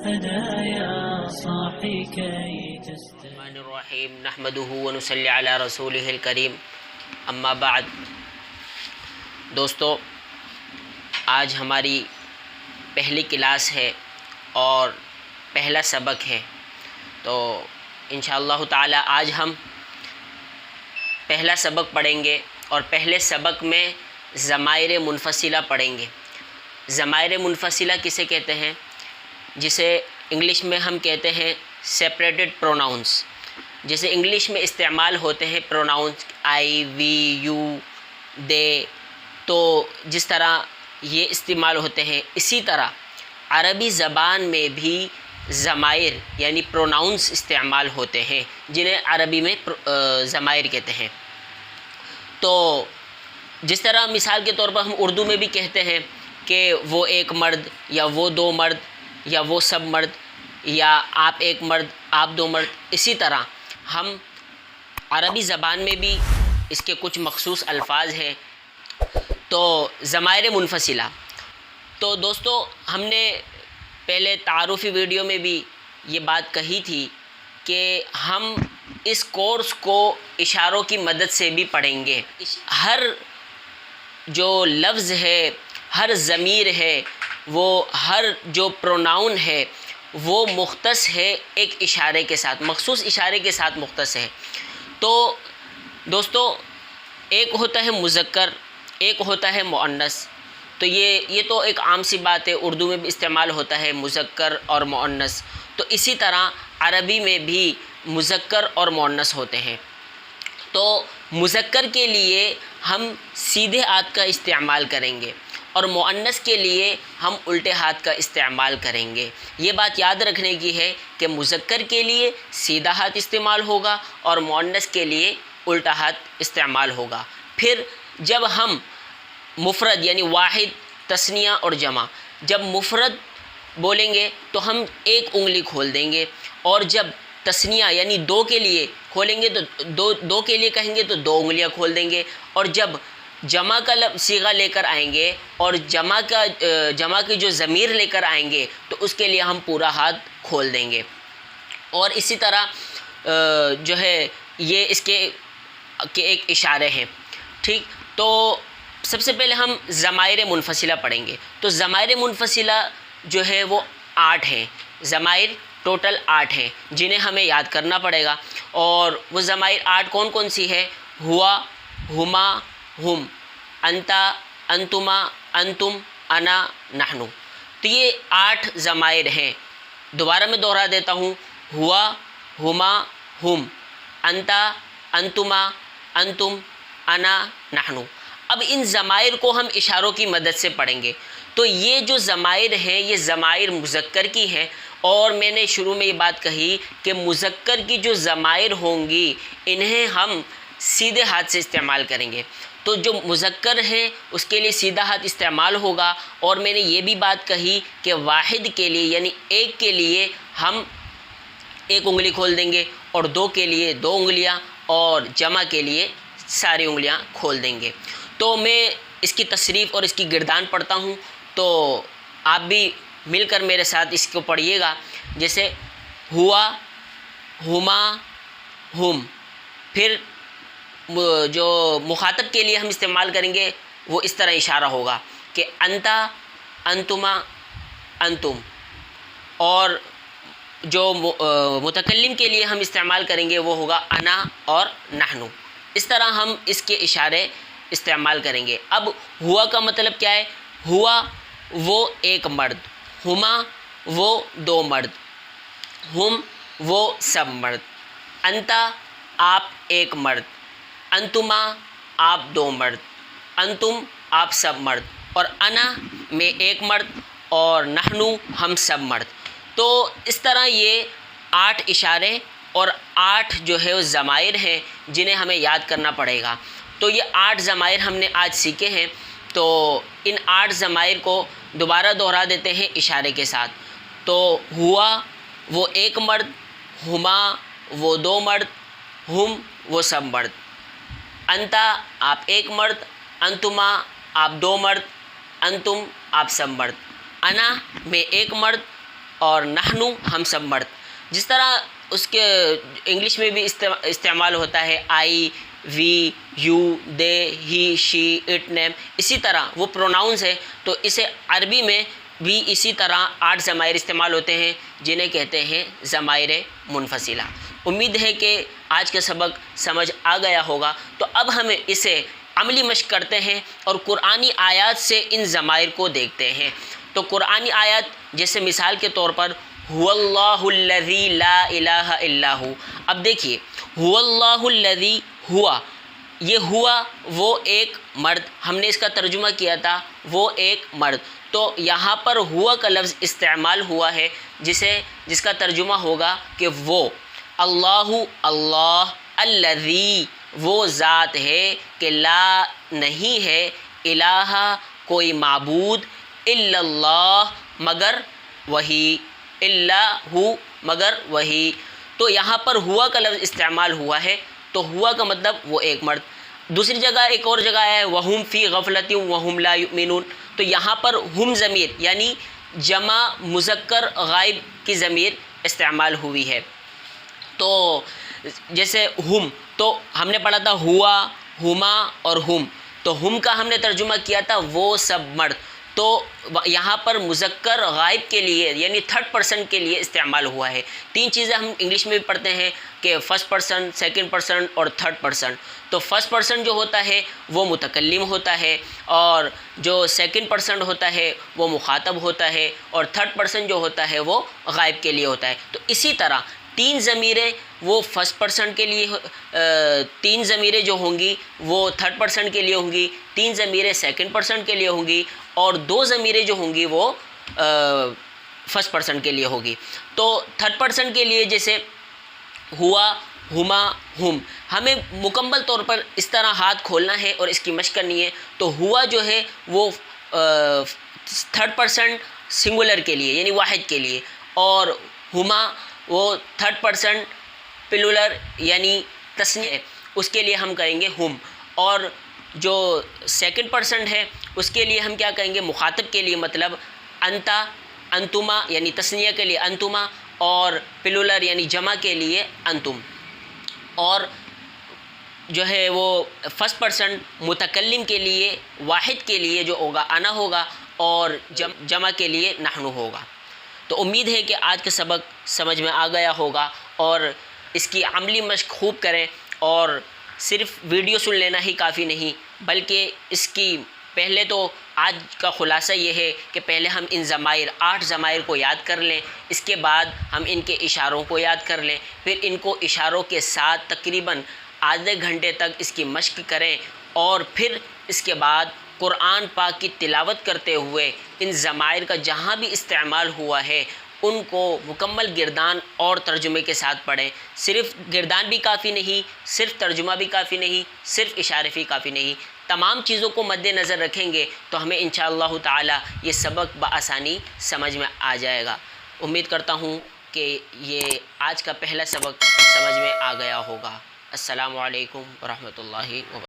هدايا صاحي كي تستمع. الرحمن الرحیم نحمده ونصلی علی رسولہ الکریم اما بعد. دوستو، آج ہماری پہلی کلاس ہے اور پہلا سبق ہے، تو انشاءاللہ تعالی آج ہم پہلا سبق پڑھیں گے اور پہلے سبق میں ضمائر منفصلہ پڑھیں گے. ضمائر منفصلہ کسے کہتے ہیں؟ جسے انگلش میں ہم کہتے ہیں سیپریٹڈ پروناؤنس. جیسے انگلش میں استعمال ہوتے ہیں پروناؤنس آئی، وی، یو، دے، تو جس طرح یہ استعمال ہوتے ہیں اسی طرح عربی زبان میں بھی ضمائر یعنی پروناؤنس استعمال ہوتے ہیں، جنہیں عربی میں ضمائر کہتے ہیں. تو جس طرح مثال کے طور پر ہم اردو میں بھی کہتے ہیں کہ وہ ایک مرد، یا وہ دو مرد، یا وہ سب مرد، یا آپ ایک مرد، آپ دو مرد، اسی طرح ہم عربی زبان میں بھی اس کے کچھ مخصوص الفاظ ہیں. تو ضمائر منفصلہ، تو دوستو ہم نے پہلے تعارفی ویڈیو میں بھی یہ بات کہی تھی کہ ہم اس کورس کو اشاروں کی مدد سے بھی پڑھیں گے. ہر جو لفظ ہے، ہر ضمیر ہے، وہ ہر جو پروناؤن ہے وہ مختص ہے ایک اشارے کے ساتھ، مخصوص اشارے کے ساتھ مختص ہے. تو دوستو ایک ہوتا ہے مذکر، ایک ہوتا ہے مؤنث. تو یہ تو ایک عام سی بات ہے، اردو میں بھی استعمال ہوتا ہے مذکر اور مؤنث. تو اسی طرح عربی میں بھی مذکر اور مؤنث ہوتے ہیں. تو مذکر کے لیے ہم سیدھے ہاتھ کا استعمال کریں گے اور مؤنث کے لیے ہم الٹے ہاتھ کا استعمال کریں گے. یہ بات یاد رکھنے کی ہے کہ مذکر کے لیے سیدھا ہاتھ استعمال ہوگا اور مؤنث کے لیے الٹا ہاتھ استعمال ہوگا. پھر جب ہم مفرد یعنی واحد، تثنیہ اور جمع، جب مفرد بولیں گے تو ہم ایک انگلی کھول دیں گے، اور جب تثنیہ یعنی دو کے لیے کھولیں گے تو دو کے لیے کہیں گے تو دو انگلیاں کھول دیں گے. اور جب جمع کا صیغہ لے کر آئیں گے اور جمع کی جو ضمیر لے کر آئیں گے تو اس کے لیے ہم پورا ہاتھ کھول دیں گے. اور اسی طرح جو ہے یہ اس کے ایک اشارے ہیں. ٹھیک، تو سب سے پہلے ہم ضمائر منفصلہ پڑھیں گے. تو ضمائر منفصلہ جو ہے وہ 8 ہیں. ضمائر ٹوٹل 8 ہیں جنہیں ہمیں یاد کرنا پڑے گا. اور وہ ضمائر 8 کون کون سی ہے؟ ہوا، ہما، ہم، انتا، انتما، انتم، انا، نحنو. تو یہ 8 ضمائر ہیں. دوبارہ میں دوہرا دیتا ہوں: ہوا، ہما، ہم، انتا، انتما، انتم، انا، نحنو. اب ان ضمائر کو ہم اشاروں کی مدد سے پڑھیں گے. تو یہ جو ضمائر ہیں یہ ضمائر مذکر کی ہیں، اور میں نے شروع میں یہ بات کہی کہ مذکر کی جو ضمائر ہوں گی انہیں ہم سیدھے ہاتھ سے استعمال کریں گے. تو جو مذکر ہے اس کے لیے سیدھا ہاتھ استعمال ہوگا. اور میں نے یہ بھی بات کہی کہ واحد کے لیے یعنی ایک کے لیے ہم ایک انگلی کھول دیں گے، اور دو کے لیے دو انگلیاں، اور جمع کے لیے ساری انگلیاں کھول دیں گے. تو میں اس کی تصریف اور اس کی گردان پڑھتا ہوں، تو آپ بھی مل کر میرے ساتھ اس کو پڑھیے گا. جیسے ہوا، ہما، ہم. پھر جو مخاطب کے لیے ہم استعمال کریں گے وہ اس طرح اشارہ ہوگا کہ انتا، انتما، انتم. اور جو متکلم کے لیے ہم استعمال کریں گے وہ ہوگا انا اور نحنو. اس طرح ہم اس کے اشارے استعمال کریں گے. اب ہوا کا مطلب کیا ہے؟ ہوا وہ ایک مرد، ہما وہ دو مرد، ہم وہ سب مرد، انتا آپ ایک مرد، انتما آپ دو مرد، انتم آپ سب مرد، اور انا میں ایک مرد، اور نحنو ہم سب مرد. تو اس طرح یہ 8 اشارے اور 8 جو ہے وہ ضمائر ہیں جنہیں ہمیں یاد کرنا پڑے گا. تو یہ 8 ضمائر ہم نے آج سیکھے ہیں. تو ان 8 ضمائر کو دوبارہ دوہرا دیتے ہیں اشارے کے ساتھ. تو ہوا وہ ایک مرد، ہما وہ دو مرد، ہم وہ سب مرد، انتا آپ ایک مرد، انتما آپ دو مرد، انتم آپ سب مرد، انا میں ایک مرد، اور نحنو ہم سب مرد. جس طرح اس کے انگلش میں بھی استعمال ہوتا ہے آئی، وی، you, they, he, she, it, نیم، اسی طرح وہ پروناؤنس ہے. تو اسے عربی میں بھی اسی طرح 8 ضمائر استعمال ہوتے ہیں جنہیں کہتے ہیں ضمائر منفصلہ. امید ہے کہ آج کا سبق سمجھ آ گیا ہوگا. تو اب ہم اسے عملی مشق کرتے ہیں اور قرآنی آیات سے ان ضمائر کو دیکھتے ہیں. تو قرآنی آیات جیسے مثال کے طور پر هو اللہ الذی لا الہ الا ہو. اب دیکھیے هو اللہ الذی، ہوا، یہ ہوا وہ ایک مرد، ہم نے اس کا ترجمہ کیا تھا وہ ایک مرد. تو یہاں پر ہوا کا لفظ استعمال ہوا ہے جس کا ترجمہ ہوگا کہ وہ. اللہ، اللہ، الذی وہ ذات ہے کہ لا نہیں ہے، الہ کوئی معبود، الا اللہ مگر وہی، الا ہو مگر وہی. تو یہاں پر ہوا کا لفظ استعمال ہوا ہے. تو ہوا کا مطلب وہ ایک مرد. دوسری جگہ ایک اور جگہ ہے وہم فی غفلۃ وہم لا یؤمنون. تو یہاں پر ہم ضمیر یعنی جمع مذکر غائب کی ضمیر استعمال ہوئی ہے. تو جیسے ہم، تو ہم نے پڑھا تھا ہوا، ہما اور ہم. تو ہم کا ہم نے ترجمہ کیا تھا وہ سب مرد. تو یہاں پر مذکر غائب کے لیے یعنی 3rd پرسن کے لیے استعمال ہوا ہے. 3 چیزیں ہم انگلش میں بھی پڑھتے ہیں کہ فرسٹ پرسن، سیکنڈ پرسن اور 3rd پرسن. تو فرسٹ پرسن جو ہوتا ہے وہ متکلم ہوتا ہے، اور جو سیکنڈ پرسن ہوتا ہے وہ مخاطب ہوتا ہے، اور 3rd پرسن جو ہوتا ہے وہ غائب کے لیے ہوتا ہے. تو اسی طرح 3 ضمیریں وہ فرسٹ پرسن کے لیے، 3 ضمیریں جو ہوں گی وہ 3rd پرسن کے لیے ہوں گی، 3 ضمیریں سیکنڈ پرسن کے لیے ہوں گی، اور 2 ضمیریں جو ہوں گی وہ فرسٹ پرسن کے لیے ہوگی. تو 3rd پرسن کے لیے جیسے ہوا، ہما، ہم، ہمیں مکمل طور پر اس طرح ہاتھ کھولنا ہے اور اس کی مشق کرنی ہے. تو ہوا جو ہے وہ 3rd پرسن سنگولر کے لیے یعنی واحد کے لیے، اور ہما وہ 3rd پرسن پلولر یعنی تثنیہ، اس کے لیے ہم کہیں گے ہم. اور جو سیکنڈ پرسن ہے اس کے لیے ہم کیا کہیں گے، مخاطب کے لیے مطلب انتا، انتما یعنی تثنیہ کے لیے انتما، اور پلولر یعنی جمع کے لیے انتم. اور جو ہے وہ فرسٹ پرسن متکلم کے لیے واحد کے لیے جو ہوگا انا ہوگا، اور جمع کے لیے نحنو ہوگا. تو امید ہے کہ آج کا سبق سمجھ میں آ گیا ہوگا، اور اس کی عملی مشق خوب کریں. اور صرف ویڈیو سن لینا ہی کافی نہیں، بلکہ اس کی پہلے تو آج کا خلاصہ یہ ہے کہ پہلے ہم ان ضمائر 8 ضمائر کو یاد کر لیں، اس کے بعد ہم ان کے اشاروں کو یاد کر لیں، پھر ان کو اشاروں کے ساتھ تقریباً آدھے گھنٹے تک اس کی مشق کریں، اور پھر اس کے بعد قرآن پاک کی تلاوت کرتے ہوئے ان ضمائر کا جہاں بھی استعمال ہوا ہے ان کو مکمل گردان اور ترجمے کے ساتھ پڑھیں. صرف گردان بھی کافی نہیں، صرف ترجمہ بھی کافی نہیں، صرف اشارے بھی کافی نہیں. تمام چیزوں کو مد نظر رکھیں گے تو ہمیں انشاءاللہ تعالی یہ سبق بآسانی سمجھ میں آ جائے گا. امید کرتا ہوں کہ یہ آج کا پہلا سبق سمجھ میں آ گیا ہوگا. السلام علیکم ورحمۃ اللہ وبرکاتہ.